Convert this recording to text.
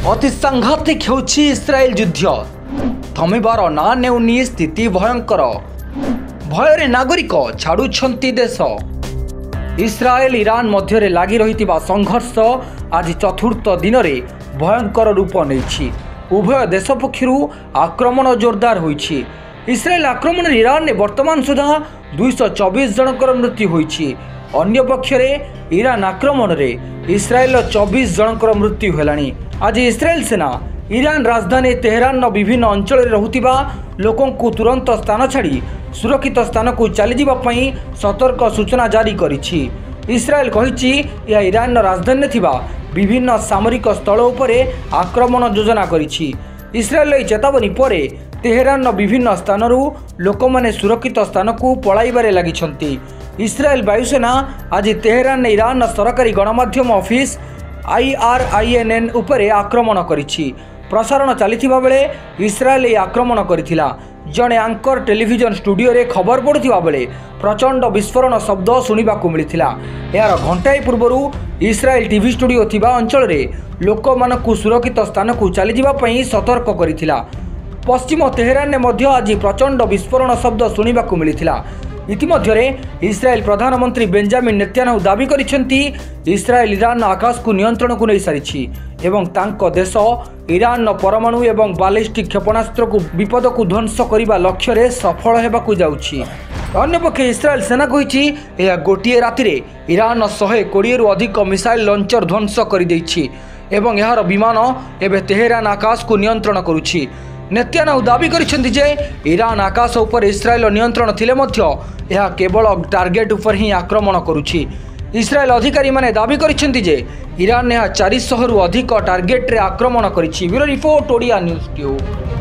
अति सांघातिक होछि इस्राएल युद्ध थमिबार ना नेउनी स्थिति भयंकर भୟରେ नागरिक छाड़ुछंती देश। इस्राएल ईरान मध्य लगी रही संघर्ष आज चतुर्थ दिन में भयंकर रूप नहीं। उभय देश पक्षर आक्रमण जोरदार होइछि। इस्राएल आक्रमण ईरान ने वर्तमान सुधा 224 जनकर मृत्यु होइछि। अन्य पक्षरे ईरान आक्रमण में इस्राएल 24 जनकर मृत्यु हेलानी। आज इस्राएल सेना ईरान राजधानी तेहरान विभिन्न अंचल रहुतिबा लोकों को तुरंत स्थान छाड़ी सुरक्षित स्थान को चली जावाई सतर्क सूचना जारी करिछि। इस्राएल कहिछि यह ईरान राजधानी थिबा विभिन्न सामरिक स्थल उपरे आक्रमण योजना करिछि। इस्राएल चेतावनी परे तेहरान विभिन्न स्थानरू लोकमाने सुरक्षित स्थान को पलाइबारे लागिछंती। इस्राएल वायुसेना आज तेहरान ईरान सरकारी गणमाध्यम ऑफिस IRINN उपरे आक्रमण करिछि। प्रसारण चलीथिबा बेले इस्राएल आक्रमण करिथिला। जड़े आंकर टेलीविजन स्टूडियो रे खबर पड़ुथिबा बेले प्रचंड विस्फोरण शब्द शुणिबाकु मिलिथिला। यार घंटाए पूर्वरु इस्राएल टीवी स्टूडियो थिबा अंचल रे लोकमानकु सुरक्षित स्थान को चली जिबा पई सतर्क करिथिला। पश्चिम तेहरान ने मध्य आज प्रचंड विस्फोरण शब्द शुणिबाकु मिलिथिला। इतिमध्यरे इस्राएल प्रधानमंत्री बेंजामिन नेतन्याहू दाबी करिसेंती इस्राएल ईरान आकाश को नियंत्रण को नहीं सारिछि एवं तांको देश ईरान परमाणु एवं बालिस्टिक क्षेपणास्त्र को विपद को ध्वंस करने लक्ष्य रे सफल हेबाकु जाउछि। अन्यपक्षे इस्राएल सेना कहिछि यह गोटिए राति रे ईरान 120 रु अधिक मिसाइल लॉन्चर ध्वंस कर दैछि एवं यार विमान एवं तेहरान आकाश को नियंत्रण करुछि। नेतन्याहू दाबी करिसेंती जे ईरान आकाश उपर इस्राएल नियंत्रण थिले मध्य यह केवल टार्गेट उपर ही आक्रमण करुछि। इस्राएल अधिकारी माने दाबी करिसेंती जे ईरान ने 400 रु अधिक टार्गेट रे आक्रमण करिछि। Bureau report Odia news tube.